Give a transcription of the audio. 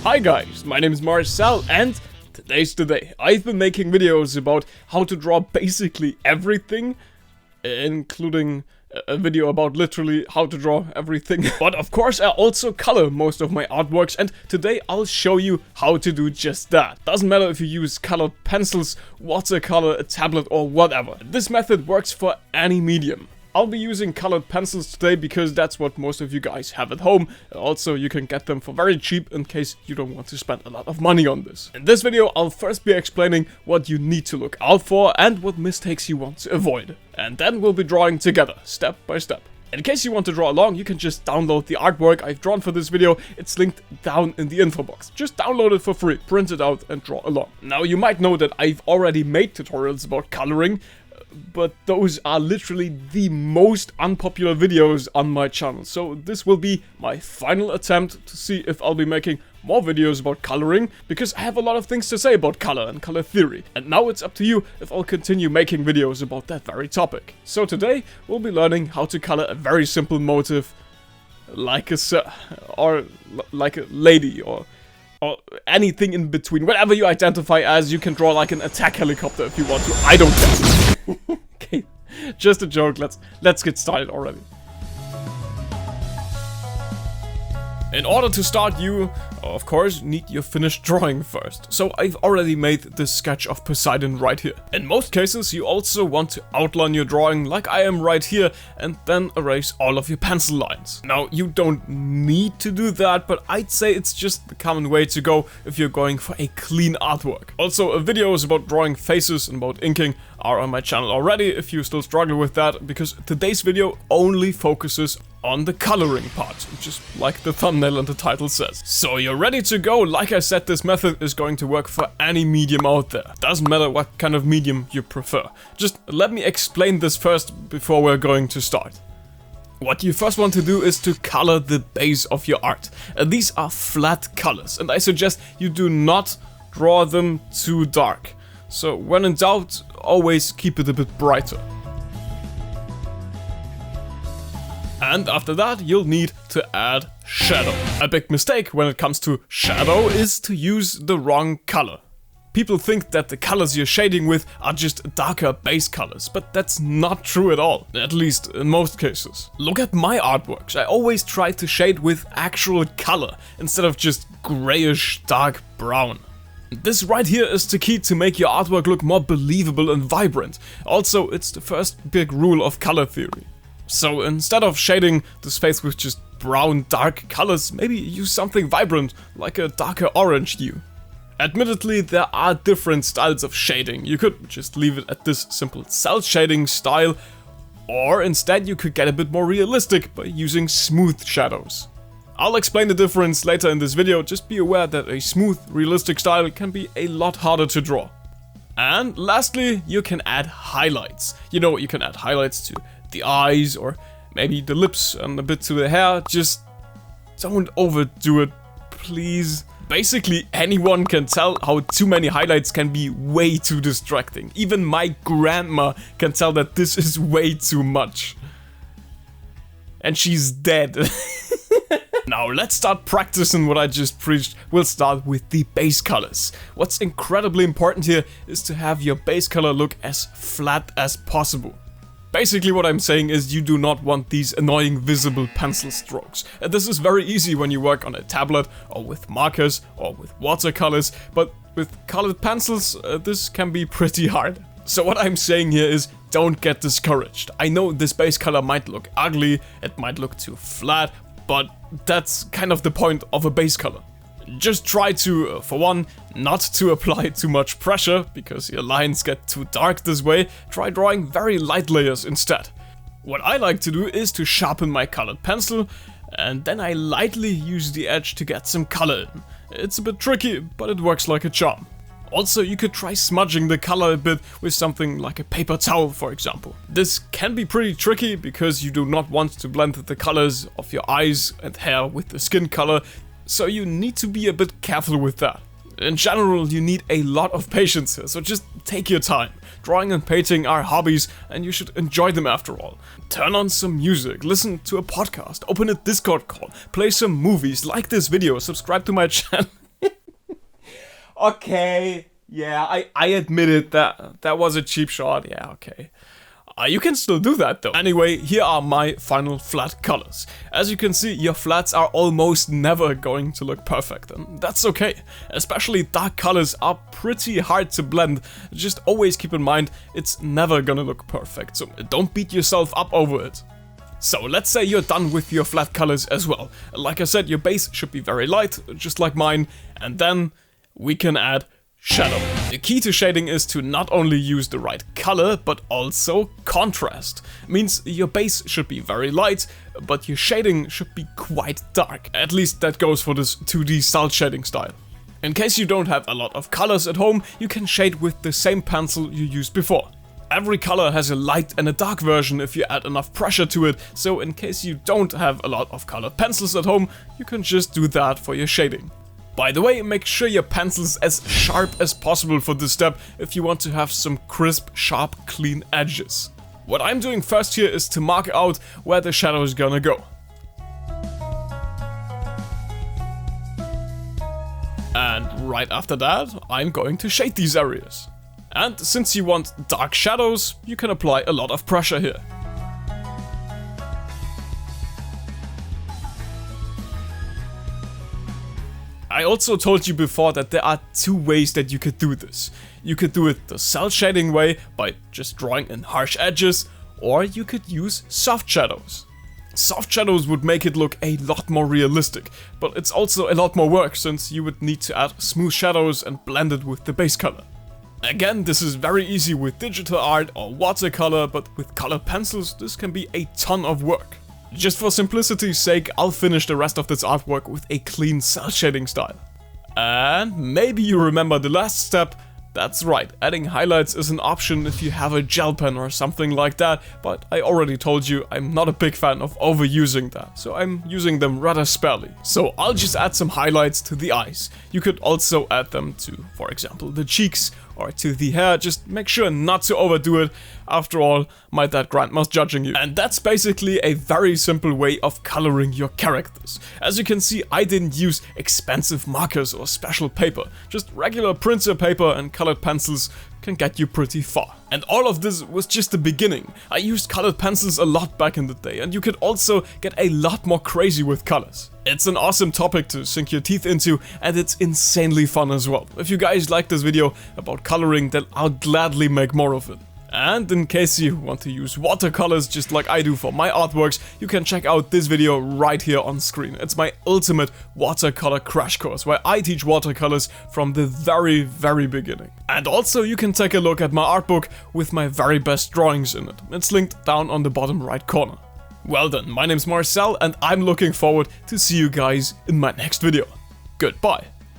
Hi guys, my name is Marcel and today's the day. I've been making videos about how to draw basically everything, including a video about literally how to draw everything. But of course I also color most of my artworks, and today I'll show you how to do just that. Doesn't matter if you use colored pencils, watercolor, a tablet or whatever. This method works for any medium. I'll be using colored pencils today because that's what most of you guys have at home. Also, you can get them for very cheap in case you don't want to spend a lot of money on this. In this video, I'll first be explaining what you need to look out for and what mistakes you want to avoid. And then we'll be drawing together, step by step. In case you want to draw along, you can just download the artwork I've drawn for this video. It's linked down in the info box. Just download it for free, print it out and draw along. Now, you might know that I've already made tutorials about coloring, but those are literally the most unpopular videos on my channel. So this will be my final attempt to see if I'll be making more videos about coloring, because I have a lot of things to say about color and color theory. And now it's up to you if I'll continue making videos about that very topic. So today we'll be learning how to color a very simple motif like a sir, or like a lady, or anything in between. Whatever you identify as, you can draw like an attack helicopter if you want to. I don't care. Okay, just a joke. Let's get started already. In order to start, you, of course, need your finished drawing first. So I've already made this sketch of Poseidon right here. In most cases, you also want to outline your drawing like I am right here and then erase all of your pencil lines. Now, you don't need to do that, but I'd say it's just the common way to go if you're going for a clean artwork. Also, videos about drawing faces and about inking are on my channel already if you still struggle with that, because today's video only focuses on the coloring part, just like the thumbnail and the title says. So you're ready to go. Like I said, this method is going to work for any medium out there. Doesn't matter what kind of medium you prefer. Just let me explain this first before we're going to start. What you first want to do is to color the base of your art. These are flat colors, and I suggest you do not draw them too dark. So when in doubt, always keep it a bit brighter. And after that, you'll need to add shadow. A big mistake when it comes to shadow is to use the wrong color. People think that the colors you're shading with are just darker base colors, but that's not true at all, at least in most cases. Look at my artworks. I always try to shade with actual color instead of just grayish dark brown. This right here is the key to make your artwork look more believable and vibrant. Also, it's the first big rule of color theory. So instead of shading this face with just brown dark colors, maybe use something vibrant, like a darker orange hue. Admittedly, there are different styles of shading. You could just leave it at this simple cell shading style, or instead you could get a bit more realistic by using smooth shadows. I'll explain the difference later in this video. Just be aware that a smooth, realistic style can be a lot harder to draw. And lastly, you can add highlights. You know, you can add highlights to the eyes or maybe the lips and a bit to the hair. Just don't overdo it, please. Basically, anyone can tell how too many highlights can be way too distracting. Even my grandma can tell that this is way too much. And she's dead. Now let's start practicing what I just preached. We'll start with the base colors. What's incredibly important here is to have your base color look as flat as possible. Basically what I'm saying is you do not want these annoying visible pencil strokes. This is very easy when you work on a tablet or with markers or with watercolors, but with colored pencils this can be pretty hard. So what I'm saying here is don't get discouraged. I know this base color might look ugly, it might look too flat, but that's kind of the point of a base color. Just try to, for one, not to apply too much pressure, because your lines get too dark this way. Try drawing very light layers instead. What I like to do is to sharpen my colored pencil, and then I lightly use the edge to get some color in. It's a bit tricky, but it works like a charm. Also, you could try smudging the color a bit with something like a paper towel, for example. This can be pretty tricky because you do not want to blend the colors of your eyes and hair with the skin color, so you need to be a bit careful with that. In general, you need a lot of patience here, so just take your time. Drawing and painting are hobbies, and you should enjoy them after all. Turn on some music, listen to a podcast, open a Discord call, play some movies, like this video, subscribe to my channel. Okay. Yeah, I admit it, that was a cheap shot. Yeah, okay. You can still do that though. Anyway, here are my final flat colors. As you can see, your flats are almost never going to look perfect, and that's okay. Especially dark colors are pretty hard to blend. Just always keep in mind, it's never gonna look perfect, so don't beat yourself up over it. So let's say you're done with your flat colors as well. Like I said, your base should be very light, just like mine, and then we can add shadow. The key to shading is to not only use the right color, but also contrast. Means your base should be very light, but your shading should be quite dark. At least that goes for this 2D cel shading style. In case you don't have a lot of colors at home, you can shade with the same pencil you used before. Every color has a light and a dark version if you add enough pressure to it, so in case you don't have a lot of colored pencils at home, you can just do that for your shading. By the way, make sure your pencil's as sharp as possible for this step if you want to have some crisp, sharp, clean edges. What I'm doing first here is to mark out where the shadow is gonna go. And right after that, I'm going to shade these areas. And since you want dark shadows, you can apply a lot of pressure here. I also told you before that there are two ways that you could do this. You could do it the cel shading way by just drawing in harsh edges, or you could use soft shadows. Soft shadows would make it look a lot more realistic, but it's also a lot more work since you would need to add smooth shadows and blend it with the base color. Again, this is very easy with digital art or watercolor, but with colored pencils this can be a ton of work. Just for simplicity's sake, I'll finish the rest of this artwork with a clean cel shading style. And maybe you remember the last step. That's right, adding highlights is an option if you have a gel pen or something like that, but I already told you I'm not a big fan of overusing that, so I'm using them rather sparely. So I'll just add some highlights to the eyes. You could also add them to, for example, the cheeks or to the hair. Just make sure not to overdo it. After all, my dad grandma's judging you. And that's basically a very simple way of coloring your characters. As you can see, I didn't use expensive markers or special paper. Just regular printer paper and colored pencils can get you pretty far. And all of this was just the beginning. I used colored pencils a lot back in the day, and you could also get a lot more crazy with colors. It's an awesome topic to sink your teeth into, and it's insanely fun as well. If you guys like this video about coloring, then I'll gladly make more of it. And in case you want to use watercolors just like I do for my artworks, you can check out this video right here on screen. It's my ultimate watercolor crash course where I teach watercolors from the very beginning. And also you can take a look at my art book with my very best drawings in it. It's linked down on the bottom right corner. Well then, my name's Marcel and I'm looking forward to see you guys in my next video. Goodbye.